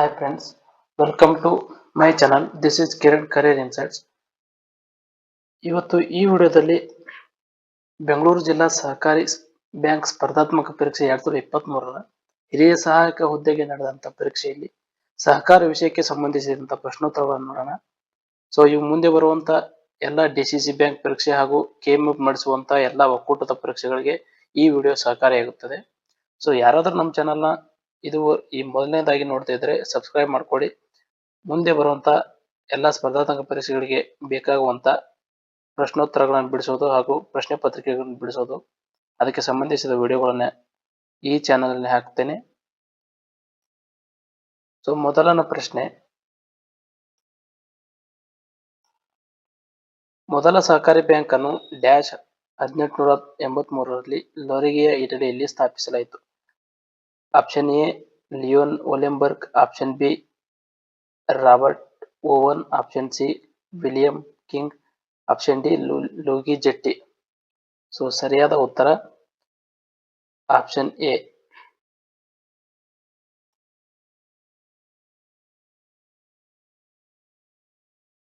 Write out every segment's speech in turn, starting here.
Hi friends, welcome to my channel. This is Kiran Career Insights. ಇವತ್ತು ಈ ವಿಡಿಯೋದಲ್ಲಿ ಬೆಂಗಳೂರು ಜಿಲ್ಲಾ ಸಹಕಾರಿ ಬ್ಯಾಂಕ್ ಸ್ಪರ್ಧಾತ್ಮಕ ಪರೀಕ್ಷೆ 2023ರ ಹಿರಿಯ ಸಹಾಯಕ ಹುದ್ದೆಗೆ ನಡೆದಂತ ಪರೀಕ್ಷೆಯಲ್ಲಿ ಸಹಕಾರ ವಿಷಯಕ್ಕೆ ಸಂಬಂಧಿಸಿದಂತ ಪ್ರಶ್ನೋತ್ತರಗಳನ್ನು ನೋಡೋಣ. ಸೊ ಇವು ಮುಂದೆ ಬರುವಂತ ಎಲ್ಲ ಡಿಸಿಸಿ ಬ್ಯಾಂಕ್ ಪರೀಕ್ಷೆ ಹಾಗೂ ಕೆಎಂಎಫ್ ನಡೆಸುವಂತ ಎಲ್ಲ ಒಕ್ಕೂಟದ ಪರೀಕ್ಷೆಗಳಿಗೆ ಈ ವಿಡಿಯೋ ಸಹಕಾರಿಯಾಗುತ್ತದೆ. ಸೊ ಯಾರಾದ್ರೂ ನಮ್ಮ ಚಾನಲ್ನ ಇದು ಈ ಮೊದಲನೇದಾಗಿ ನೋಡ್ತಾ ಇದ್ರೆ ಸಬ್ಸ್ಕ್ರೈಬ್ ಮಾಡ್ಕೊಳ್ಳಿ. ಮುಂದೆ ಬರುವಂತ ಎಲ್ಲ ಸ್ಪರ್ಧಾತ್ಮಕ ಪರೀಕ್ಷೆಗಳಿಗೆ ಬೇಕಾಗುವಂತ ಪ್ರಶ್ನೋತ್ತರಗಳನ್ನು ಬಿಡಿಸೋದು ಹಾಗೂ ಪ್ರಶ್ನೆ ಪತ್ರಿಕೆಗಳನ್ನು ಬಿಡಿಸೋದು ಅದಕ್ಕೆ ಸಂಬಂಧಿಸಿದ ವಿಡಿಯೋಗಳನ್ನ ಈ ಚಾನೆಲ್ ಅಲ್ಲಿ ಹಾಕ್ತೇನೆ. ಸೊ ಮೊದಲನ ಪ್ರಶ್ನೆ, ಮೊದಲ ಸಹಕಾರಿ ಬ್ಯಾಂಕ್ ಅನ್ನು ಡ್ಯಾಶ್ 1883ರಲ್ಲಿ ಲೋರಿಗೆಯ ಇಟಲಿಯಲ್ಲಿ ಸ್ಥಾಪಿಸಲಾಯಿತು. Option A Leon Wollemborg, option B Robert Owen, option C William King, option D Luigi Luzzatti. So ಸರಿಯಾದ ಉತ್ತರ option A.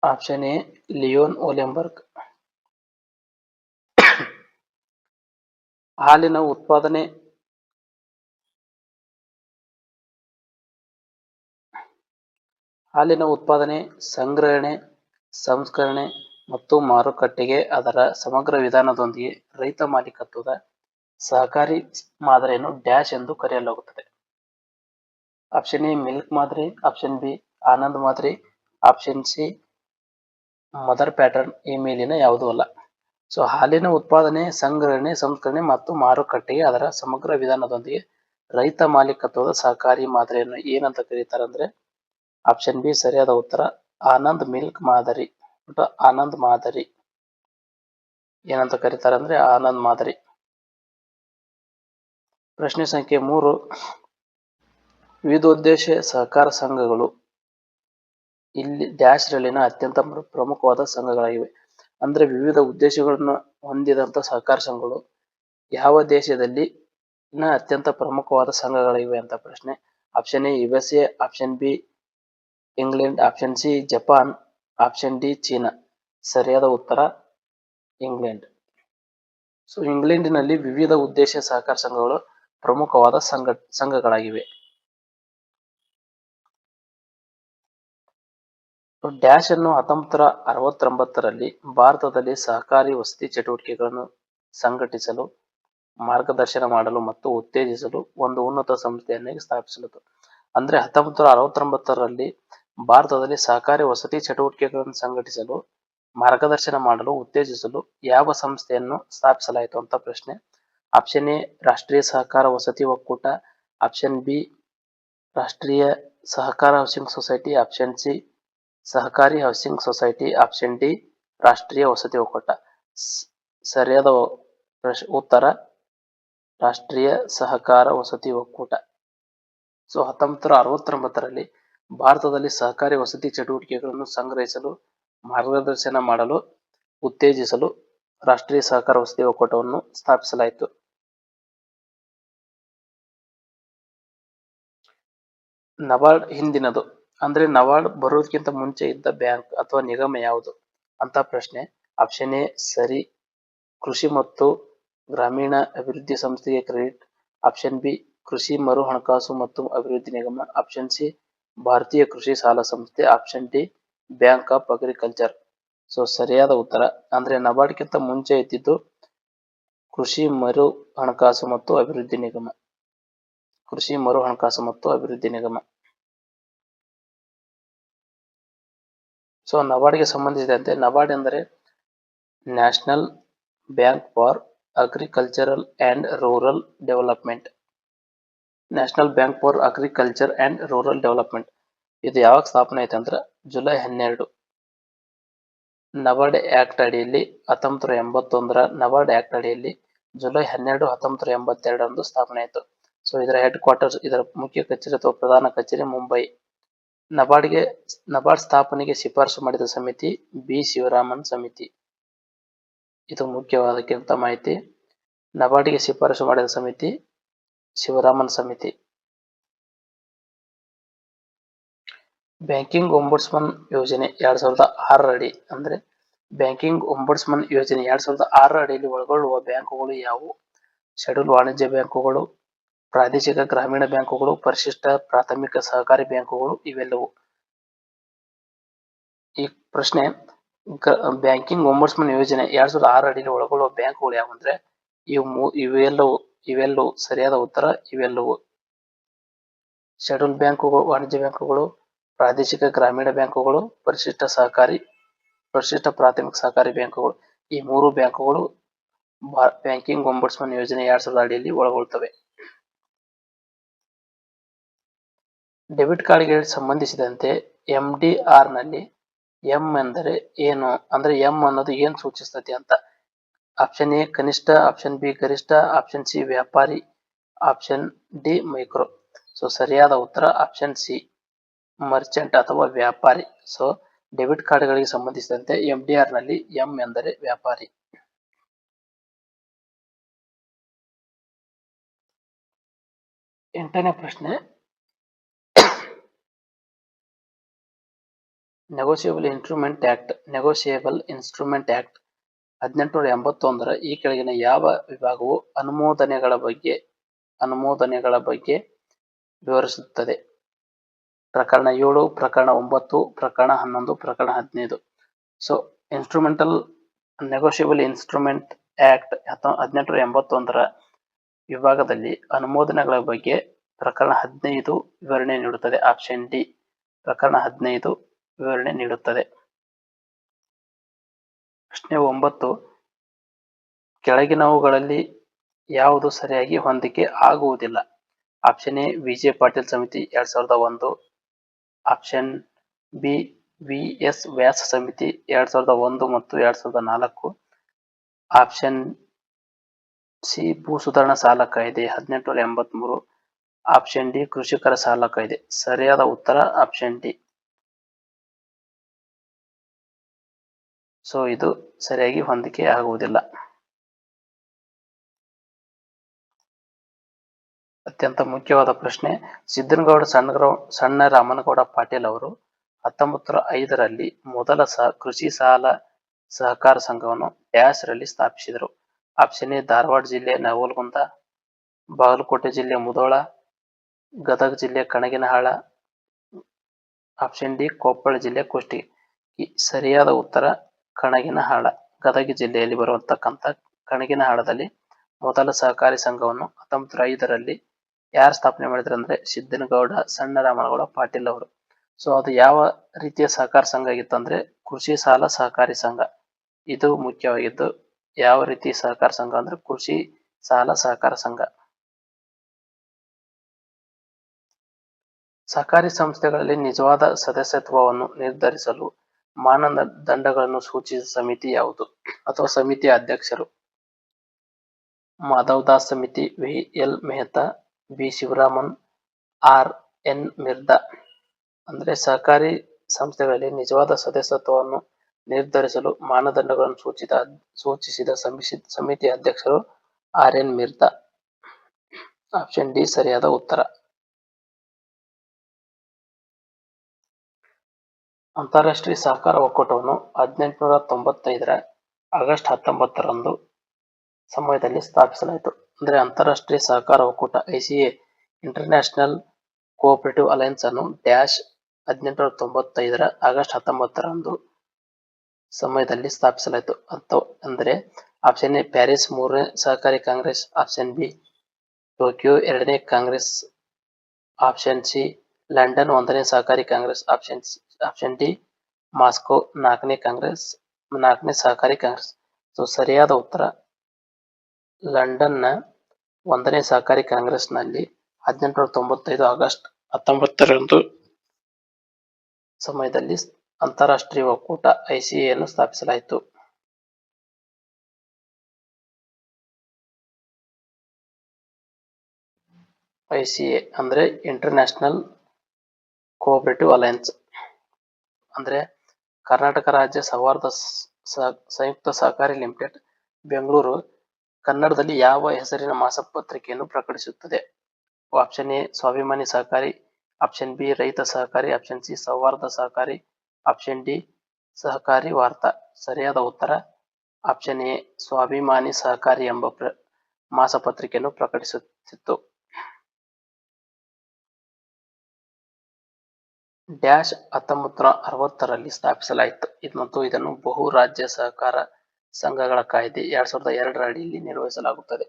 Option A Leon Wollemborg. ಹಾಲಿನ ಉತ್ಪಾದನೆ, ಸಂಗ್ರಹಣೆ, ಸಂಸ್ಕರಣೆ ಮತ್ತು ಮಾರುಕಟ್ಟೆಗೆ ಅದರ ಸಮಗ್ರ ವಿಧಾನದೊಂದಿಗೆ ರೈತ ಮಾಲೀಕತ್ವದ ಸಹಕಾರಿ ಮಾದರಿಯನ್ನು ಡ್ಯಾಶ್ ಎಂದು ಕರೆಯಲಾಗುತ್ತದೆ. ಆಪ್ಷನ್ ಎ ಮಿಲ್ಕ್ ಮಾದರಿ, ಆಪ್ಷನ್ ಬಿ ಆನಂದ್ ಮಾದರಿ, ಆಪ್ಷನ್ ಸಿ ಮದರ್ ಪ್ಯಾಟರ್ನ್. ಈ ಮೇಲಿನ ಯಾವುದೂ ಅಲ್ಲ. ಸೊ ಹಾಲಿನ ಉತ್ಪಾದನೆ, ಸಂಗ್ರಹಣೆ, ಸಂಸ್ಕರಣೆ ಮತ್ತು ಮಾರುಕಟ್ಟೆಗೆ ಅದರ ಸಮಗ್ರ ವಿಧಾನದೊಂದಿಗೆ ರೈತ ಮಾಲೀಕತ್ವದ ಸಹಕಾರಿ ಮಾದರಿಯನ್ನು ಏನಂತ ಕರೀತಾರೆ ಅಂದ್ರೆ ಆಪ್ಷನ್ ಬಿ ಸರಿಯಾದ ಉತ್ತರ ಆನಂದ್ ಮಿಲ್ಕ್ ಮಾದರಿ. ಆನಂದ್ ಮಾದರಿ ಏನಂತ ಕರೀತಾರೆ ಅಂದ್ರೆ ಆನಂದ್ ಮಾದರಿ. ಪ್ರಶ್ನೆ ಸಂಖ್ಯೆ 3, ವಿವಿಧೋದ್ದೇಶ ಸಹಕಾರ ಸಂಘಗಳು ಇಲ್ಲಿ ಡ್ಯಾಶ್ ರಲ್ಲಿನ ಅತ್ಯಂತ ಪ್ರಮುಖವಾದ ಸಂಘಗಳಾಗಿವೆ. ಅಂದ್ರೆ ವಿವಿಧ ಉದ್ದೇಶಗಳನ್ನು ಹೊಂದಿದಂತ ಸಹಕಾರ ಸಂಘಗಳು ಯಾವ ದೇಶದಲ್ಲಿ ಅತ್ಯಂತ ಪ್ರಮುಖವಾದ ಸಂಘಗಳಿವೆ ಅಂತ ಪ್ರಶ್ನೆ. Option A USA, option B England, option C Japan, option D China. ಸರಿಯಾದ ಉತ್ತರ ಇಂಗ್ಲೆಂಡ್. ಸೊ ಇಂಗ್ಲೆಂಡಿನಲ್ಲಿ ವಿವಿಧ ಉದ್ದೇಶ ಸಹಕಾರ ಸಂಘಗಳು ಪ್ರಮುಖವಾದ ಸಂಘಗಳಾಗಿವೆ. ಡ್ಯಾಶ್ ಅನ್ನು 1969ರಲ್ಲಿ ಭಾರತದಲ್ಲಿ ಸಹಕಾರಿ ವಸತಿ ಚಟುವಟಿಕೆಗಳನ್ನು ಸಂಘಟಿಸಲು, ಮಾರ್ಗದರ್ಶನ ಮಾಡಲು ಮತ್ತು ಉತ್ತೇಜಿಸಲು ಒಂದು ಉನ್ನತ ಸಂಸ್ಥೆಯನ್ನಾಗಿ ಸ್ಥಾಪಿಸಲಾಯಿತು. ಅಂದ್ರೆ 1969ರಲ್ಲಿ ಭಾರತದಲ್ಲಿ ಸಹಕಾರಿ ವಸತಿ ಚಟುವಟಿಕೆಗಳನ್ನು ಸಂಘಟಿಸಲು, ಮಾರ್ಗದರ್ಶನ ಮಾಡಲು, ಉತ್ತೇಜಿಸಲು ಯಾವ ಸಂಸ್ಥೆಯನ್ನು ಸ್ಥಾಪಿಸಲಾಯಿತು ಅಂತ ಪ್ರಶ್ನೆ. ಆಪ್ಷನ್ ಎ ರಾಷ್ಟ್ರೀಯ ಸಹಕಾರ ವಸತಿ ಒಕ್ಕೂಟ, ಆಪ್ಷನ್ ಬಿ ರಾಷ್ಟ್ರೀಯ ಸಹಕಾರ ಹೌಸಿಂಗ್ ಸೊಸೈಟಿ, ಆಪ್ಷನ್ ಸಿ ಸಹಕಾರಿ ಹೌಸಿಂಗ್ ಸೊಸೈಟಿ, ಆಪ್ಷನ್ ಡಿ ರಾಷ್ಟ್ರೀಯ ವಸತಿ ಒಕ್ಕೂಟ. ಸರಿಯಾದ ಉತ್ತರ ರಾಷ್ಟ್ರೀಯ ಸಹಕಾರ ವಸತಿ ಒಕ್ಕೂಟ. ಸೊ 1969ರಲ್ಲಿ ಭಾರತದಲ್ಲಿ ಸಹಕಾರಿ ವಸತಿ ಚಟುವಟಿಕೆಗಳನ್ನು ಸಂಗ್ರಹಿಸಲು, ಮಾರ್ಗದರ್ಶನ ಮಾಡಲು, ಉತ್ತೇಜಿಸಲು ರಾಷ್ಟ್ರೀಯ ಸಹಕಾರ ವಸತಿ ಒಕ್ಕೂಟವನ್ನು ಸ್ಥಾಪಿಸಲಾಯಿತು. ನಬಾರ್ಡ್ ಹಿಂದಿನದು ಅಂದ್ರೆ ನಬಾರ್ಡ್ ಬರುವುದಕ್ಕಿಂತ ಮುಂಚೆ ಇದ್ದ ಬ್ಯಾಂಕ್ ಅಥವಾ ನಿಗಮ ಯಾವುದು ಅಂತ ಪ್ರಶ್ನೆ. ಆಪ್ಷನ್ ಎ ಸರಿ ಕೃಷಿ ಮತ್ತು ಗ್ರಾಮೀಣ ಅಭಿವೃದ್ಧಿ ಸಂಸ್ಥೆಗೆ ಕ್ರೆಡಿಟ್, ಆಪ್ಷನ್ ಬಿ ಕೃಷಿ ಮರು ಹಣಕಾಸು ಮತ್ತು ಅಭಿವೃದ್ಧಿ ನಿಗಮ, ಆಪ್ಷನ್ ಸಿ ಭಾರತೀಯ ಕೃಷಿ ಸಾಲ ಸಂಸ್ಥೆ, option D bank of agriculture. So ಸರಿಯಾದ ಉತ್ತರ ಅಂದ್ರೆ ನಬಾರ್ಡ್ಗಿಂತ ಮುಂಚೆ ಇದ್ದಿದ್ದು ಕೃಷಿ ಮರು ಹಣಕಾಸು ಮತ್ತು ಅಭಿವೃದ್ಧಿ ನಿಗಮ. ಕೃಷಿ ಮರು ಹಣಕಾಸು ಮತ್ತು ಅಭಿವೃದ್ಧಿ ನಿಗಮ. ಸೊ ನಬಾರ್ಡ್ಗೆ ಸಂಬಂಧಿಸಿದಂತೆ ನಬಾರ್ಡ್ ಎಂದರೆ national bank for agricultural and rural development. National bank for agriculture and rural development. ಇದು ಯಾವಾಗ ಸ್ಥಾಪನೆ ಆಯ್ತು ಅಂದ್ರೆ ಜುಲೈ 12 ನಬಾರ್ಡ್ ಆಕ್ಟ್ ಅಡಿಯಲ್ಲಿ 1981ರ ನಬಾರ್ಡ್ ಆಕ್ಟ್ ಅಡಿಯಲ್ಲಿ ಜುಲೈ 12, 1982ರಂದು ಸ್ಥಾಪನೆ ಆಯಿತು. ಸೊ ಇದರ ಹೆಡ್ ಕ್ವಾರ್ಟರ್ಸ್, ಇದರ ಮುಖ್ಯ ಕಚೇರಿ ಅಥವಾ ಪ್ರಧಾನ ಕಚೇರಿ ಮುಂಬೈ. ನಬಾರ್ಡ್ ಸ್ಥಾಪನೆಗೆ ಶಿಫಾರಸು ಮಾಡಿದ ಸಮಿತಿ ಬಿ ಶಿವರಾಮನ್ ಸಮಿತಿ. ಇದು ಮುಖ್ಯವಾದಕ್ಕಿಂತ ಮಾಹಿತಿ. ನಬಾರ್ಡ್ಗೆ ಶಿಫಾರಸು ಮಾಡಿದ ಸಮಿತಿ ಶಿವರಾಮನ್ ಸಮಿತಿ. ಬ್ಯಾಂಕಿಂಗ್ ಒಂಬುಡ್ಸ್ಮನ್ ಯೋಜನೆ 2006 ಅಡಿ ಅಂದ್ರೆ ಬ್ಯಾಂಕಿಂಗ್ ಒಂಬುಡ್ಸ್ಮನ್ ಯೋಜನೆ 2006 ಅಡಿಯಲ್ಲಿ ಒಳಗೊಳ್ಳುವ ಬ್ಯಾಂಕುಗಳು ಯಾವುವು? ಶೆಡ್ಯೂಲ್ ವಾಣಿಜ್ಯ ಬ್ಯಾಂಕುಗಳು, ಪ್ರಾದೇಶಿಕ ಗ್ರಾಮೀಣ ಬ್ಯಾಂಕುಗಳು, ಪರಿಶಿಷ್ಟ ಪ್ರಾಥಮಿಕ ಸಹಕಾರಿ ಬ್ಯಾಂಕುಗಳು ಇವೆಲ್ಲವೂ. ಈ ಪ್ರಶ್ನೆ ಬ್ಯಾಂಕಿಂಗ್ ಒಂಬುಡ್ಸ್ಮನ್ ಯೋಜನೆ 2006 ಅಡಿಯಲ್ಲಿ ಒಳಗೊಳ್ಳುವ ಬ್ಯಾಂಕುಗಳು ಯಾವುವು ಅಂದ್ರೆ ಇವೆಲ್ಲವೂ ಸರಿಯಾದ ಉತ್ತರ ಇವೆಲ್ಲವೂ. ಶೆಡ್ಯೂಲ್ ಬ್ಯಾಂಕುಗಳು, ವಾಣಿಜ್ಯ ಬ್ಯಾಂಕುಗಳು, ಪ್ರಾದೇಶಿಕ ಗ್ರಾಮೀಣ ಬ್ಯಾಂಕುಗಳು, ಪರಿಶಿಷ್ಟ ಪ್ರಾಥಮಿಕ ಸಹಕಾರಿ ಬ್ಯಾಂಕುಗಳು ಈ ಮೂರು ಬ್ಯಾಂಕುಗಳು ಬ್ಯಾಂಕಿಂಗ್ ಒಂಬುಡ್ಸ್ಮನ್ ಯೋಜನೆ 2006 ಅಡಿಯಲ್ಲಿ ಒಳಗೊಳ್ಳುತ್ತವೆ. ಡೆಬಿಟ್ ಕಾರ್ಡ್ಗೆ ಸಂಬಂಧಿಸಿದಂತೆ MDR ನಲ್ಲಿ ಎಂ ಎಂದರೆ ಏನು ಅಂದ್ರೆ ಎಂ ಅನ್ನೋದು ಏನ್ ಸೂಚಿಸ್ತದೆ ಅಂತ. ಆಪ್ಷನ್ ಎ ಕನಿಷ್ಠ, ಆಪ್ಷನ್ ಬಿ ಗರಿಷ್ಠ, ಆಪ್ಷನ್ ಸಿ ವ್ಯಾಪಾರಿ, ಆಪ್ಷನ್ ಡಿ ಮೈಕ್ರೋ. ಸೊ ಸರಿಯಾದ ಉತ್ತರ ಆಪ್ಷನ್ ಸಿ ಮರ್ಚೆಂಟ್ ಅಥವಾ ವ್ಯಾಪಾರಿ. ಸೊ ಡೆಬಿಟ್ ಕಾರ್ಡ್ಗಳಿಗೆ ಸಂಬಂಧಿಸಿದಂತೆ MDR ನಲ್ಲಿ ಎಂ ಎಂದರೆ ವ್ಯಾಪಾರಿ. ಎಂಟನೇ ಪ್ರಶ್ನೆ, ನೆಗೋಷಿಯಬಲ್ ಇನ್ಸ್ಟ್ರೂಮೆಂಟ್ ಆಕ್ಟ್ 1881 ಈ ಕೆಳಗಿನ ಯಾವ ವಿಭಾಗವು ಅನುಮೋದನೆಗಳ ಬಗ್ಗೆ ವಿವರಿಸುತ್ತದೆ? ಪ್ರಕರಣ 7, ಪ್ರಕರಣ 9, ಪ್ರಕರಣ 11, ಪ್ರಕರಣ 15. ಸೊ ನೆಗೋಷಿಯಬಲ್ ಇನ್ಸ್ಟ್ರೂಮೆಂಟ್ ಆಕ್ಟ್ 1881 ವಿಭಾಗದಲ್ಲಿ ಅನುಮೋದನೆಗಳ ಬಗ್ಗೆ ಪ್ರಕರಣ 15 ವಿವರಣೆ ನೀಡುತ್ತದೆ. ಆಪ್ಷನ್ ಡಿ ಪ್ರಕರಣ 15 ವಿವರಣೆ ನೀಡುತ್ತದೆ. ಪ್ರಶ್ನೆ 9, ಕೆಳಗಿನವುಗಳಲ್ಲಿ ಯಾವುದು ಸರಿಯಾಗಿ ಹೊಂದಿಕೆ ಆಗುವುದಿಲ್ಲ? ಆಪ್ಷನ್ ಎ ವಿಜೆ ಪಾಟೀಲ್ ಸಮಿತಿ 2001, ಆಪ್ಷನ್ ಬಿ VS ವ್ಯಾಸ ಸಮಿತಿ 2001 ಮತ್ತು 2004, ಆಪ್ಷನ್ ಸಿ ಭೂ ಸುಧಾರಣಾ ಸಾಲ ಕಾಯ್ದೆ 1883, ಆಪ್ಷನ್ ಡಿ ಕೃಷಿಕರ ಸಾಲ ಕಾಯ್ದೆ. ಸರಿಯಾದ ಉತ್ತರ ಆಪ್ಷನ್ ಡಿ. ಸೊ ಇದು ಸರಿಯಾಗಿ ಹೊಂದಿಕೆ ಆಗುವುದಿಲ್ಲ. ಅತ್ಯಂತ ಮುಖ್ಯವಾದ ಪ್ರಶ್ನೆ, ಸಿದ್ದನಗೌಡ ಸಣ್ಣ ರಾಮನಗೌಡ ಪಾಟೀಲ್ ಅವರು 1905 ರಲ್ಲಿ ಮೊದಲ ಕೃಷಿ ಸಾಲ ಸಹಕಾರ ಸಂಘವನ್ನು ಡ್ಯಾಶ್ ರಲ್ಲಿ ಸ್ಥಾಪಿಸಿದರು? ಆಪ್ಷನ್ ಎ ಧಾರವಾಡ ಜಿಲ್ಲೆ ನವಲಗುಂದ, ಬಾಗಲಕೋಟೆ ಜಿಲ್ಲೆ ಮುಧೋಳ, ಗದಗ ಜಿಲ್ಲೆ ಕಣಗಿನಹಾಳ, ಆಪ್ಷನ್ ಡಿ ಕೊಪ್ಪಳ ಜಿಲ್ಲೆ ಕುಷ್ಟಗಿ. ಸರಿಯಾದ ಉತ್ತರ ಕಣಗಿನಹಾಳ. ಗದಗ ಜಿಲ್ಲೆಯಲ್ಲಿ ಬರುವಂತಕ್ಕಂಥ ಕಣಗಿನಹಾಳದಲ್ಲಿ ಮೊದಲ ಸಹಕಾರಿ ಸಂಘವನ್ನು 1905 ರಲ್ಲಿ ಯಾರು ಸ್ಥಾಪನೆ ಮಾಡಿದ್ರು ಅಂದ್ರೆ ಸಿದ್ದನಗೌಡ ಸಣ್ಣ ರಾಮನಗೌಡ ಪಾಟೀಲ್ ಅವರು. ಸೊ ಅದು ಯಾವ ರೀತಿಯ ಸಹಕಾರ ಸಂಘ ಆಗಿತ್ತು ಅಂದ್ರೆ ಕೃಷಿ ಸಾಲ ಸಹಕಾರಿ ಸಂಘ. ಇದು ಮುಖ್ಯವಾಗಿದ್ದು ಯಾವ ರೀತಿ ಸಹಕಾರ ಸಂಘ ಅಂದ್ರೆ ಕೃಷಿ ಸಾಲ ಸಹಕಾರ ಸಂಘ. ಸಹಕಾರಿ ಸಂಸ್ಥೆಗಳಲ್ಲಿ ನಿಜವಾದ ಸದಸ್ಯತ್ವವನ್ನು ನಿರ್ಧರಿಸಲು ಮಾನದಂಡಗಳನ್ನು ಸೂಚಿಸಿದ ಸಮಿತಿ ಯಾವುದು ಅಥವಾ ಸಮಿತಿಯ ಅಧ್ಯಕ್ಷರು? ಮಾಧವ್ ದಾಸ್ ಸಮಿತಿ, VL Mehta, B Sivaraman, RN ಮಿರ್ದಾ. ಅಂದ್ರೆ ಸಹಕಾರಿ ಸಂಸ್ಥೆಗಳಲ್ಲಿ ನಿಜವಾದ ಸದಸ್ಯತ್ವವನ್ನು ನಿರ್ಧರಿಸಲು ಮಾನದಂಡಗಳನ್ನು ಸೂಚಿಸಿದ ಸಮಿತಿಯ ಅಧ್ಯಕ್ಷರು RN ಮಿರ್ದಾ. ಆಪ್ಷನ್ ಡಿ ಸರಿಯಾದ ಉತ್ತರ. ಅಂತಾರಾಷ್ಟ್ರೀಯ ಸಹಕಾರ ಒಕ್ಕೂಟವನ್ನು 1895 ಆಗಸ್ಟ್ 19 ಸಮಯದಲ್ಲಿ ಸ್ಥಾಪಿಸಲಾಯಿತು. ಅಂದ್ರೆ ಅಂತಾರಾಷ್ಟ್ರೀಯ ಸಹಕಾರ ಒಕ್ಕೂಟ ICA ಇಂಟರ್ನ್ಯಾಷನಲ್ ಕೋಆಪರೇಟಿವ್ ಅಲೈನ್ಸ್ ಅನ್ನು ಡ್ಯಾಶ್ 1895 ಆಗಸ್ಟ್ 19 ಸಮಯದಲ್ಲಿ ಸ್ಥಾಪಿಸಲಾಯಿತು. ಅಂದ್ರೆ ಆಪ್ಷನ್ ಎ ಪ್ಯಾರಿಸ್ 3ನೇ ಸಹಕಾರಿ ಕಾಂಗ್ರೆಸ್, ಆಪ್ಷನ್ ಬಿ ಟೋಕಿಯೋ 2ನೇ ಕಾಂಗ್ರೆಸ್, ಆಪ್ಷನ್ ಸಿ ಲಂಡನ್ 1ನೇ ಸಹಕಾರಿ ಕಾಂಗ್ರೆಸ್, ಆಪ್ಷನ್ ಡಿ ಮಾಸ್ಕೋ 4ನೇ ಸಹಕಾರಿ ಕಾಂಗ್ರೆಸ್. ಸೊ ಸರಿಯಾದ ಉತ್ತರ ಲಂಡನ್ನ 1ನೇ ಸಹಕಾರಿ ಕಾಂಗ್ರೆಸ್ನಲ್ಲಿ 1895 ಆಗಸ್ಟ್ 19 ಸಮಯದಲ್ಲಿ ಅಂತಾರಾಷ್ಟ್ರೀಯ ಒಕ್ಕೂಟ ICA ಯನ್ನು ಸ್ಥಾಪಿಸಲಾಯಿತು. ICA ಅಂದ್ರೆ ಇಂಟರ್ನ್ಯಾಷನಲ್ ಕೋಆಪರೇಟಿವ್ ಅಲೈನ್ಸ್. ಅಂದ್ರೆ ಕರ್ನಾಟಕ ರಾಜ್ಯ ಸೌಹಾರ್ದ ಸಂಯುಕ್ತ ಸಹಕಾರಿ ಲಿಮಿಟೆಡ್ ಬೆಂಗಳೂರು ಕನ್ನಡದಲ್ಲಿ ಯಾವ ಹೆಸರಿನ ಮಾಸಪತ್ರಿಕೆಯನ್ನು ಪ್ರಕಟಿಸುತ್ತದೆ? ಆಪ್ಷನ್ ಎ ಸ್ವಾಭಿಮಾನಿ ಸಹಕಾರಿ, ಆಪ್ಷನ್ ಬಿ ರೈತ ಸಹಕಾರಿ, ಆಪ್ಷನ್ ಸಿ ಸೌಹಾರ್ದ ಸಹಕಾರಿ, ಆಪ್ಷನ್ ಡಿ ಸಹಕಾರಿ ವಾರ್ತಾ. ಸರಿಯಾದ ಉತ್ತರ ಆಪ್ಷನ್ ಎ ಸ್ವಾಭಿಮಾನಿ ಸಹಕಾರಿ ಎಂಬ ಮಾಸಪತ್ರಿಕೆಯನ್ನು ಪ್ರಕಟಿಸುತ್ತಿತ್ತು. ಡ್ಯಾಶ್ 1960ರಲ್ಲಿ ಸ್ಥಾಪಿಸಲಾಯಿತು ಮತ್ತು ಇದನ್ನು ಬಹು ರಾಜ್ಯ ಸಹಕಾರ ಸಂಘಗಳ ಕಾಯ್ದೆ 2002ರ ಅಡಿಯಲ್ಲಿ ನಿರ್ವಹಿಸಲಾಗುತ್ತದೆ.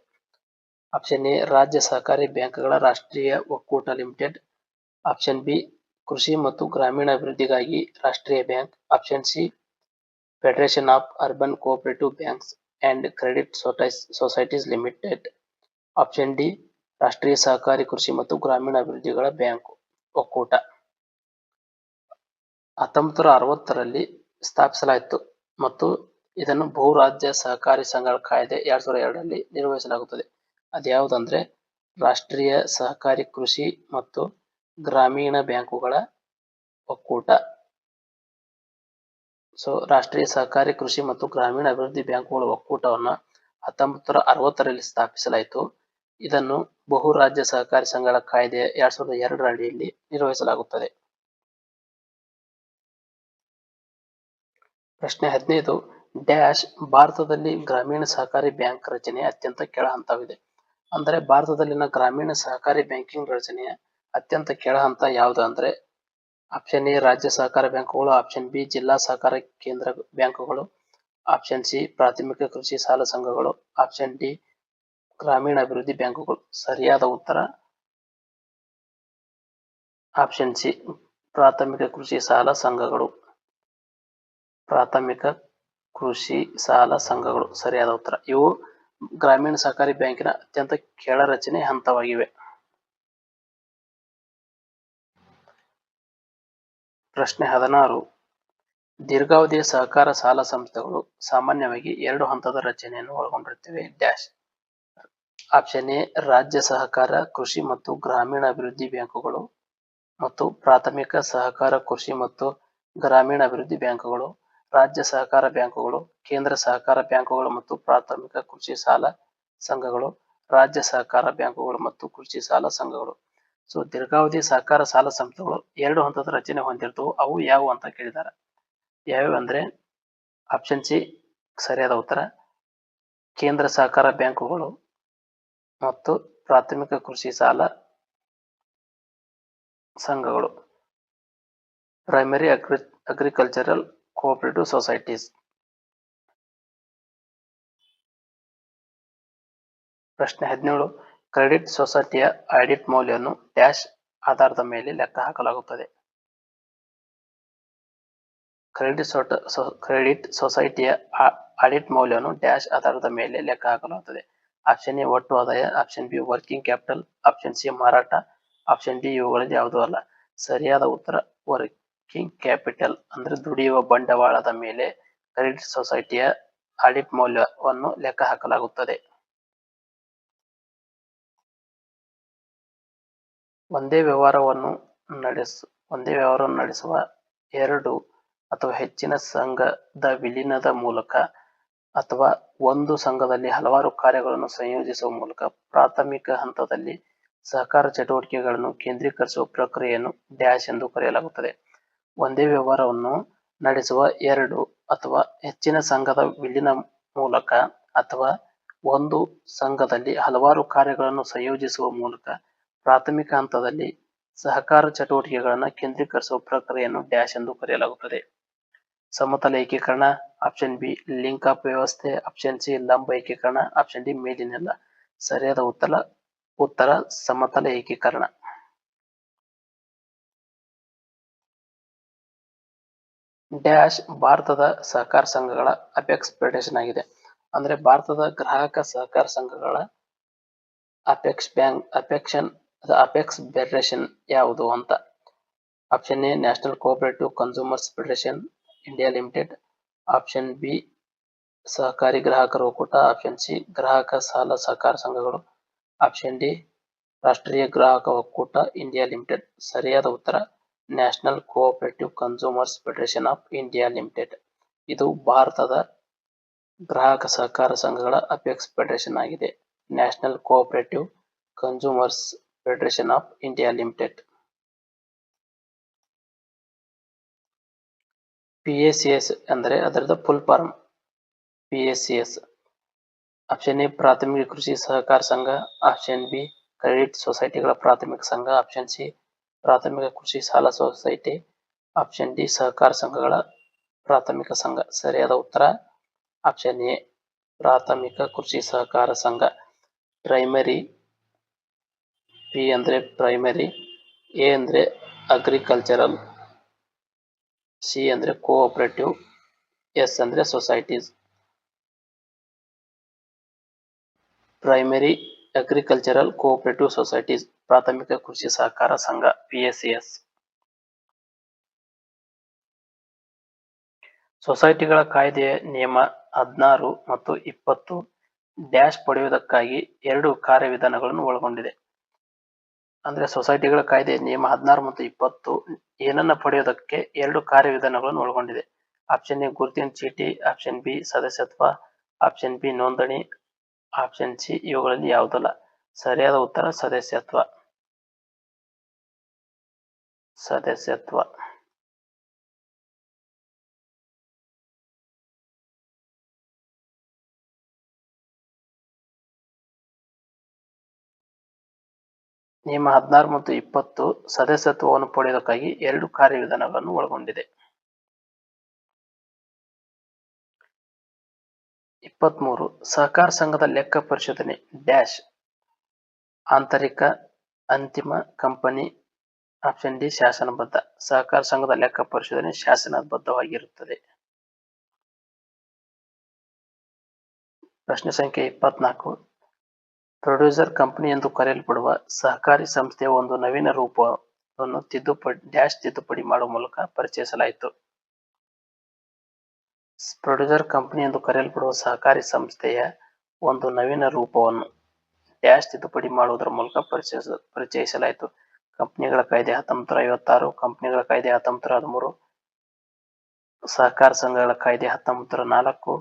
ಆಪ್ಷನ್ ಎ ರಾಜ್ಯ ಸಹಕಾರಿ ಬ್ಯಾಂಕ್ಗಳ ರಾಷ್ಟ್ರೀಯ ಒಕ್ಕೂಟ ಲಿಮಿಟೆಡ್, ಆಪ್ಷನ್ ಬಿ ಕೃಷಿ ಮತ್ತು ಗ್ರಾಮೀಣಾಭಿವೃದ್ಧಿಗಾಗಿ ರಾಷ್ಟ್ರೀಯ bank, option C federation of urban cooperative banks and credit societies limited, option D ರಾಷ್ಟ್ರೀಯ ಸಹಕಾರಿ ಕೃಷಿ ಮತ್ತು ಗ್ರಾಮೀಣಾಭಿವೃದ್ಧಿಗಳ ಬ್ಯಾಂಕ್ ಒಕ್ಕೂಟ. 1960ರಲ್ಲಿ ಸ್ಥಾಪಿಸಲಾಯಿತು ಮತ್ತು ಇದನ್ನು ಬಹು ರಾಜ್ಯ ಸಹಕಾರಿ ಸಂಘಗಳ ಕಾಯ್ದೆ 2002ರಲ್ಲಿ ನಿರ್ವಹಿಸಲಾಗುತ್ತದೆ. ಅದ್ಯಾವುದಂದ್ರೆ ರಾಷ್ಟ್ರೀಯ ಸಹಕಾರಿ ಕೃಷಿ ಮತ್ತು ಗ್ರಾಮೀಣ ಬ್ಯಾಂಕುಗಳ ಒಕ್ಕೂಟ. ರಾಷ್ಟ್ರೀಯ ಸಹಕಾರಿ ಕೃಷಿ ಮತ್ತು ಗ್ರಾಮೀಣ ಅಭಿವೃದ್ಧಿ ಬ್ಯಾಂಕುಗಳ ಒಕ್ಕೂಟವನ್ನ 1960ರಲ್ಲಿ ಸ್ಥಾಪಿಸಲಾಯಿತು. ಇದನ್ನು ಬಹು ರಾಜ್ಯ ಸಹಕಾರಿ ಸಂಘಗಳ ಕಾಯ್ದೆ 2002ರ ಅಡಿಯಲ್ಲಿ ನಿರ್ವಹಿಸಲಾಗುತ್ತದೆ. ಪ್ರಶ್ನೆ 15 ಡ್ಯಾಶ್ ಭಾರತದಲ್ಲಿ ಗ್ರಾಮೀಣ ಸಹಕಾರಿ ಬ್ಯಾಂಕ್ ರಚನೆ ಅತ್ಯಂತ ಕೆಳ ಹಂತವಿದೆ. ಅಂದರೆ ಭಾರತದಲ್ಲಿನ ಗ್ರಾಮೀಣ ಸಹಕಾರಿ ಬ್ಯಾಂಕಿಂಗ್ ರಚನೆಯ ಅತ್ಯಂತ ಕೆಳ ಹಂತ ಯಾವುದು ಅಂದ್ರೆ ಆಪ್ಷನ್ ಎ ರಾಜ್ಯ ಸಹಕಾರ ಬ್ಯಾಂಕುಗಳು, ಆಪ್ಷನ್ ಬಿ ಜಿಲ್ಲಾ ಸಹಕಾರ ಕೇಂದ್ರ ಬ್ಯಾಂಕುಗಳು, ಆಪ್ಷನ್ ಸಿ ಪ್ರಾಥಮಿಕ ಕೃಷಿ ಸಾಲ ಸಂಘಗಳು, ಆಪ್ಷನ್ ಡಿ ಗ್ರಾಮೀಣ ಅಭಿವೃದ್ಧಿ ಬ್ಯಾಂಕುಗಳು. ಸರಿಯಾದ ಉತ್ತರ ಆಪ್ಷನ್ ಸಿ ಪ್ರಾಥಮಿಕ ಕೃಷಿ ಸಾಲ ಸಂಘಗಳು. ಪ್ರಾಥಮಿಕ ಕೃಷಿ ಸಾಲ ಸಂಘಗಳು ಸರಿಯಾದ ಉತ್ತರ. ಇವು ಗ್ರಾಮೀಣ ಸಹಕಾರಿ ಬ್ಯಾಂಕಿನ ಅತ್ಯಂತ ಕೆಳ ರಚನೆ ಹಂತವಾಗಿವೆ. ಪ್ರಶ್ನೆ 16 ದೀರ್ಘಾವಧಿಯ ಸಹಕಾರ ಸಾಲ ಸಂಸ್ಥೆಗಳು ಸಾಮಾನ್ಯವಾಗಿ 2 ಹಂತದ ರಚನೆಯನ್ನು ಒಳಗೊಂಡಿರುತ್ತವೆ. ಡ್ಯಾಶ್ ಆಪ್ಷನ್ ಎ ರಾಜ್ಯ ಸಹಕಾರ ಕೃಷಿ ಮತ್ತು ಗ್ರಾಮೀಣ ಅಭಿವೃದ್ಧಿ ಬ್ಯಾಂಕುಗಳು ಮತ್ತು ಪ್ರಾಥಮಿಕ ಸಹಕಾರ ಕೃಷಿ ಮತ್ತು ಗ್ರಾಮೀಣ ಅಭಿವೃದ್ಧಿ ಬ್ಯಾಂಕುಗಳು, ರಾಜ್ಯ ಸಹಕಾರ ಬ್ಯಾಂಕುಗಳು, ಕೇಂದ್ರ ಸಹಕಾರ ಬ್ಯಾಂಕುಗಳು ಮತ್ತು ಪ್ರಾಥಮಿಕ ಕೃಷಿ ಸಾಲ ಸಂಘಗಳು, ರಾಜ್ಯ ಸಹಕಾರ ಬ್ಯಾಂಕುಗಳು ಮತ್ತು ಕೃಷಿ ಸಾಲ ಸಂಘಗಳು. ದೀರ್ಘಾವಧಿ ಸಹಕಾರ ಸಾಲ ಸಂಸ್ಥೆಗಳು 2 ಹಂತದ ರಚನೆ ಹೊಂದಿರ್ತವು. ಅವು ಯಾವುವು ಅಂತ ಕೇಳಿದ್ದಾರೆ. ಯಾವ್ಯಾವ ಅಂದ್ರೆ ಆಪ್ಷನ್ ಸಿ ಸರಿಯಾದ ಉತ್ತರ ಕೇಂದ್ರ ಸಹಕಾರ ಬ್ಯಾಂಕುಗಳು ಮತ್ತು ಪ್ರಾಥಮಿಕ ಕೃಷಿ ಸಾಲ ಸಂಘಗಳು, ಪ್ರೈಮರಿ ಅಗ್ರಿಕಲ್ಚರಲ್ ಕೋಆಪರೇಟಿವ್ ಸೊಸೈಟೀಸ್. ಪ್ರಶ್ನೆ 17 ಕ್ರೆಡಿಟ್ ಸೊಸೈಟಿಯ ಆಡಿಟ್ ಮೌಲ್ಯವನ್ನು ಡ್ಯಾಶ್ ಆಧಾರದ ಮೇಲೆ ಲೆಕ್ಕ ಹಾಕಲಾಗುತ್ತದೆ. ಕ್ರೆಡಿಟ್ ಸೊಸೈಟಿಯ ಆಡಿಟ್ ಮೌಲ್ಯವನ್ನು ಡ್ಯಾಶ್ ಆಧಾರದ ಮೇಲೆ ಲೆಕ್ಕ ಹಾಕಲಾಗುತ್ತದೆ. ಆಪ್ಷನ್ ಎ ಒಟ್ಟು ಆದಾಯ, option be working capital, option C ಮಾರಾಟ, ಆಪ್ಷನ್ ಡಿ ಇವುಗಳಲ್ಲಿ ಯಾವುದೂ ಅಲ್ಲ. ಸರಿಯಾದ ಉತ್ತರ ವರ್ಕಿಂಗ್ ಕ್ಯಾಪಿಟಲ್ ಅಂದ್ರೆ ದುಡಿಯುವ ಬಂಡವಾಳದ ಮೇಲೆ ಕ್ರೆಡಿಟ್ ಸೊಸೈಟಿಯ ಆಡಿಟ್ ಮೌಲ್ಯವನ್ನು ಲೆಕ್ಕ ಹಾಕಲಾಗುತ್ತದೆ. ಒಂದೇ ವ್ಯವಹಾರವನ್ನು ನಡೆಸುವ 2 ಅಥವಾ ಹೆಚ್ಚಿನ ಸಂಘದ ವಿಲೀನದ ಮೂಲಕ ಅಥವಾ ಒಂದು ಸಂಘದಲ್ಲಿ ಹಲವಾರು ಕಾರ್ಯಗಳನ್ನು ಸಂಯೋಜಿಸುವ ಮೂಲಕ ಪ್ರಾಥಮಿಕ ಹಂತದಲ್ಲಿ ಸಹಕಾರ ಚಟುವಟಿಕೆಗಳನ್ನು ಕೇಂದ್ರೀಕರಿಸುವ ಪ್ರಕ್ರಿಯೆಯನ್ನು ಡ್ಯಾಶ್ ಎಂದು ಕರೆಯಲಾಗುತ್ತದೆ. ಒಂದೇ ವ್ಯವಹಾರವನ್ನು ನಡೆಸುವ 2 ಅಥವಾ ಹೆಚ್ಚಿನ ಸಂಘದ ವಿಲೀನ ಮೂಲಕ ಅಥವಾ ಒಂದು ಸಂಘದಲ್ಲಿ ಹಲವಾರು ಕಾರ್ಯಗಳನ್ನು ಸಂಯೋಜಿಸುವ ಮೂಲಕ ಪ್ರಾಥಮಿಕ ಹಂತದಲ್ಲಿ ಸಹಕಾರ ಚಟುವಟಿಕೆಗಳನ್ನು ಕೇಂದ್ರೀಕರಿಸುವ ಪ್ರಕ್ರಿಯೆಯನ್ನು ಡ್ಯಾಶ್ ಎಂದು ಕರೆಯಲಾಗುತ್ತದೆ. ಸಮತಲ ಏಕೀಕರಣ, ಆಪ್ಷನ್ ಬಿ ಲಿಂಕ್ ಅಪ್ ವ್ಯವಸ್ಥೆ, ಆಪ್ಷನ್ ಸಿ ಲಂಬ ಏಕೀಕರಣ, ಆಪ್ಷನ್ ಡಿ ಮೇಲಿನೆಲ್ಲ. ಸರಿಯಾದ ಉತ್ತರ ಸಮತಲ ಏಕೀಕರಣ. ಡ್ಯಾಶ್ ಭಾರತದ ಸಹಕಾರ ಸಂಘಗಳ ಅಪೆಕ್ಸ್ ಫೆಡರೇಷನ್ ಆಗಿದೆ. ಅಂದ್ರೆ ಭಾರತದ ಗ್ರಾಹಕ ಸಹಕಾರ ಸಂಘಗಳ ಅಪೆಕ್ಸ್ ಫೆಡರೇಷನ್ ಯಾವುದು ಅಂತ. Option A national cooperative consumers federation India limited, option B ಸಹಕಾರಿ ಗ್ರಾಹಕರ ಒಕ್ಕೂಟ, ಆಪ್ಷನ್ ಸಿ ಗ್ರಾಹಕ ಸಾಲ ಸಹಕಾರ ಸಂಘಗಳು, ಆಪ್ಷನ್ ಡಿ ರಾಷ್ಟ್ರೀಯ ಗ್ರಾಹಕ ಒಕ್ಕೂಟ ಇಂಡಿಯಾ ಲಿಮಿಟೆಡ್. ಸರಿಯಾದ ಉತ್ತರ national cooperative consumers federation of India limited. ಇದು ಭಾರತದ ಗ್ರಾಹಕ ಸಹಕಾರ ಸಂಘಗಳ ಅಪೆಕ್ಸ್ ಫೆಡರೇಷನ್ ಆಗಿದೆ. National cooperative consumers federation of India limited. PACS ಅಂದರೆ ಅದರದ full form PACS. Option A ಪ್ರಾಥಮಿಕ ಕೃಷಿ ಸಹಕಾರ ಸಂಘ, ಆಪ್ಷನ್ ಬಿ ಕ್ರೆಡಿಟ್ ಸೊಸೈಟಿಗಳ ಪ್ರಾಥಮಿಕ ಸಂಘ, ಆಪ್ಷನ್ ಸಿ ಪ್ರಾಥಮಿಕ ಕೃಷಿ ಸಾಲ ಸೊಸೈಟಿ, ಆಪ್ಷನ್ ಡಿ ಸಹಕಾರ ಸಂಘಗಳ ಪ್ರಾಥಮಿಕ ಸಂಘ. ಸರಿಯಾದ ಉತ್ತರ ಆಪ್ಷನ್ ಎ ಪ್ರಾಥಮಿಕ ಕೃಷಿ ಸಹಕಾರ ಸಂಘ. ಪ್ರೈಮರಿ, ಪಿ ಅಂದ್ರೆ ಪ್ರೈಮರಿ, ಎ ಅಂದ್ರೆ ಅಗ್ರಿಕಲ್ಚರಲ್, ಸಿ ಅಂದ್ರೆ ಕೋಆಪರೇಟಿವ್, ಎಸ್ ಅಂದ್ರೆ societies. Primary agricultural cooperative societies, ಪ್ರಾಥಮಿಕ ಕೃಷಿ ಸಹಕಾರ ಸಂಘ PACS. ಸೊಸೈಟಿಗಳ ಕಾಯ್ದೆಯ ನಿಯಮ 16 ಮತ್ತು 20 ಡ್ಯಾಶ್ ಪಡೆಯುವುದಕ್ಕಾಗಿ 2 ಕಾರ್ಯವಿಧಾನಗಳನ್ನು ಒಳಗೊಂಡಿದೆ. ಅಂದ್ರೆ ಸೊಸೈಟಿಗಳ ಕಾಯ್ದೆಯ ನಿಯಮ 16 ಮತ್ತು 20 ಏನನ್ನ ಪಡೆಯುವುದಕ್ಕೆ 2 ಕಾರ್ಯವಿಧಾನಗಳನ್ನು ಒಳಗೊಂಡಿದೆ. ಆಪ್ಷನ್ ಎ ಗುರುತಿನ ಚೀಟಿ, ಆಪ್ಷನ್ ಬಿ ಸದಸ್ಯತ್ವ, ಆಪ್ಷನ್ ಬಿ ನೋಂದಣಿ, ಆಪ್ಷನ್ ಸಿ ಇವುಗಳಲ್ಲಿ ಯಾವುದಲ್ಲ. ಸರಿಯಾದ ಉತ್ತರ ಸದಸ್ಯತ್ವ. ಸದಸ್ಯತ್ವ. ನಿಯಮ 16 ಮತ್ತು 20 ಸದಸ್ಯತ್ವವನ್ನು ಪಡೆಯುವುದಕ್ಕಾಗಿ 2 ಕಾರ್ಯವಿಧಾನಗಳನ್ನು ಒಳಗೊಂಡಿದೆ. 23 ಸಹಕಾರ ಸಂಘದ ಲೆಕ್ಕ ಪರಿಶೋಧನೆ ಡ್ಯಾಶ್ ಆಂತರಿಕ, ಅಂತಿಮ, ಕಂಪನಿ, ಆಪ್ಷನ್ ಡಿ ಶಾಸನಬದ್ಧ. ಸಹಕಾರ ಸಂಘದ ಲೆಕ್ಕ ಪರಿಶೋಧನೆ ಶಾಸನಬದ್ಧವಾಗಿರುತ್ತದೆ. ಪ್ರಶ್ನೆ ಸಂಖ್ಯೆ 24 ಪ್ರೊಡ್ಯೂಸರ್ ಕಂಪನಿ ಎಂದು ಕರೆಯಲ್ಪಡುವ ಸಹಕಾರಿ ಸಂಸ್ಥೆಯ ಒಂದು ನವೀನ ರೂಪವನ್ನು ತಿದ್ದುಪಡಿ ಮಾಡುವ ಮೂಲಕ ಪರಿಚಯಿಸಲಾಯಿತು. ಪ್ರೊಡ್ಯೂಸರ್ ಕಂಪನಿ ಎಂದು ಕರೆಯಲ್ಪಡುವ ಸಹಕಾರಿ ಸಂಸ್ಥೆಯ ಒಂದು ನವೀನ ರೂಪವನ್ನು ತಿದ್ದುಪಡಿ ಮಾಡುವುದರ ಮೂಲಕ ಪರಿಚಯಿಸಲಾಯಿತು. ಕಂಪನಿಗಳ ಕಾಯ್ದೆ 1956, ಕಂಪನಿಗಳ ಕಾಯ್ದೆ 1913, ಸಹಕಾರ ಸಂಘಗಳ ಕಾಯ್ದೆ 1904,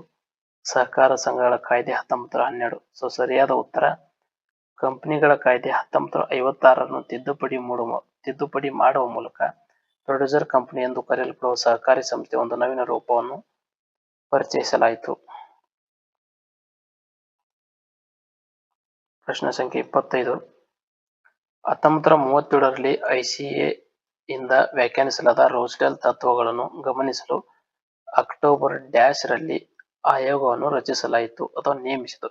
ಸಹಕಾರ ಸಂಘಗಳ ಕಾಯ್ದೆ 1912. ಸೊ ಸರಿಯಾದ ಉತ್ತರ ಕಂಪನಿಗಳ ಕಾಯ್ದೆ 1956 ತಿದ್ದುಪಡಿ ಮಾಡುವ ಮೂಲಕ ಪ್ರೊಡ್ಯೂಸರ್ ಕಂಪನಿ ಎಂದು ಕರೆಯಲ್ಪಡುವ ಸಹಕಾರಿ ಸಂಸ್ಥೆ ಒಂದು ನವೀನ ರೂಪವನ್ನು ಪರಿಚಯಿಸಲಾಯಿತು. ಪ್ರಶ್ನೆ ಸಂಖ್ಯೆ 25 1937ರಲ್ಲಿ ICA ಇಂದ ವ್ಯಾಖ್ಯಾನಿಸಲಾದ ರೋಸ್ಡೆಲ್ ತತ್ವಗಳನ್ನು ಗಮನಿಸಲು ಅಕ್ಟೋಬರ್ ಡ್ಯಾಶ್ ರಲ್ಲಿ ಆಯೋಗವನ್ನು ರಚಿಸಲಾಯಿತು ಅಥವಾ ನೇಮಿಸಿತು.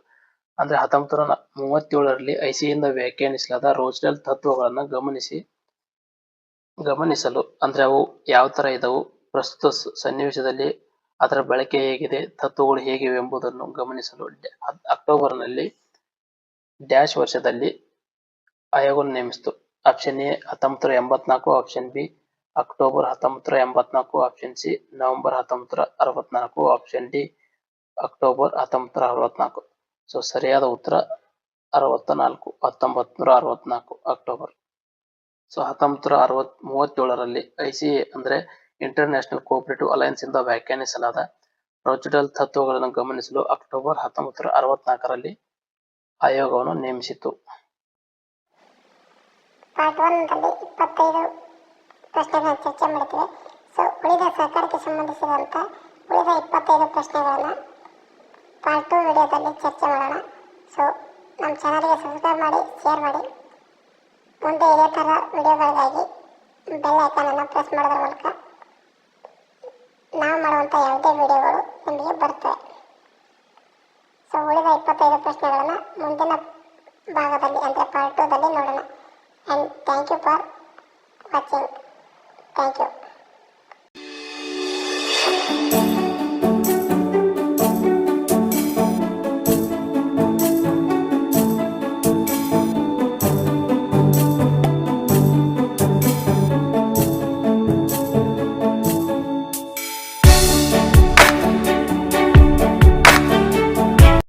ಅಂದ್ರೆ 1937ರಲ್ಲಿ ICA ಇಂದ ವ್ಯಾಖ್ಯಾನಿಸಲಾದ ರೋಸ್ಡೆಲ್ ತತ್ವಗಳನ್ನು ಗಮನಿಸಲು ಅಂದ್ರೆ ಅವು ಯಾವ ತರ ಇದ್ದವು, ಪ್ರಸ್ತುತ ಸನ್ನಿವೇಶದಲ್ಲಿ ಅದರ ಬಳಕೆ ಹೇಗಿದೆ, ತತ್ವಗಳು ಹೇಗಿವೆ ಎಂಬುದನ್ನು ಗಮನಿಸಲು ಅಕ್ಟೋಬರ್ನಲ್ಲಿ ಡ್ಯಾಶ್ ವರ್ಷದಲ್ಲಿ ಆಯೋಗವನ್ನು ನೇಮಿಸಿತು. Option A 1984, option B October 1984, option C November 1964, option D October 1964. So ಸರಿಯಾದ ಉತ್ತರ 1964 ಅಕ್ಟೋಬರ್. ಸೊ 1937ರಲ್ಲಿ ICA ಅಂದ್ರೆ ಇಂಟರ್ನ್ಯಾಷನಲ್ ಕೋಆಪರೇಟಿವ್ ಅಲೈನ್ಸ್ ಇಂದ ವ್ಯಾಖ್ಯಾನಿಸಲಾದ ರೋಸ್ಡೆಲ್ ತತ್ವಗಳನ್ನು ಗಮನಿಸಲು ಅಕ್ಟೋಬರ್ 1964ರಲ್ಲಿ ಆಯೋಗವನ್ನು ನೇಮಿಸಿತು. ಪಾರ್ಟ್ 1ನಲ್ಲಿ 25 ಪ್ರಶ್ನೆಗಳನ್ನು ಚರ್ಚೆ ಮಾಡಿದ್ದೇವೆ. ಸೊ ಉಳಿದ ಸಹಕಾರಕ್ಕೆ ಸಂಬಂಧಿಸಿದಂತ ಉಳಿದ 25 ಪ್ರಶ್ನೆಗಳನ್ನು ಪಾರ್ಟ್ 2 ವಿಡಿಯೋದಲ್ಲಿ ಚರ್ಚೆ ಮಾಡೋಣ. ಸೊ ನಮ್ಮ ಚಾನಲ್ಗೆ ಸಬ್ಸ್ಕ್ರೈಬ್ ಮಾಡಿ, ಶೇರ್ ಮಾಡಿ. ಮುಂದೆ ಇದೇ ಥರ ವಿಡಿಯೋಗಳಿಗಾಗಿ ಬೆಲ್ ಐಕಾನನ್ನು ಪ್ರೆಸ್ ಮಾಡೋದ್ರ ಮೂಲಕ ನಾವು ಮಾಡುವಂಥ ಯಾವುದೇ ವಿಡಿಯೋಗಳು ನಿಮಗೆ ಬರ್ತವೆ. ಸೊ ಉಳಿದ 25 ಪ್ರಶ್ನೆಗಳನ್ನು ಮುಂದಿನ ಭಾಗದಲ್ಲಿ ಅಂದರೆ ಪಾರ್ಟ್ 2ದಲ್ಲಿ ನೋಡೋಣ. And thank you for watching. Thank you.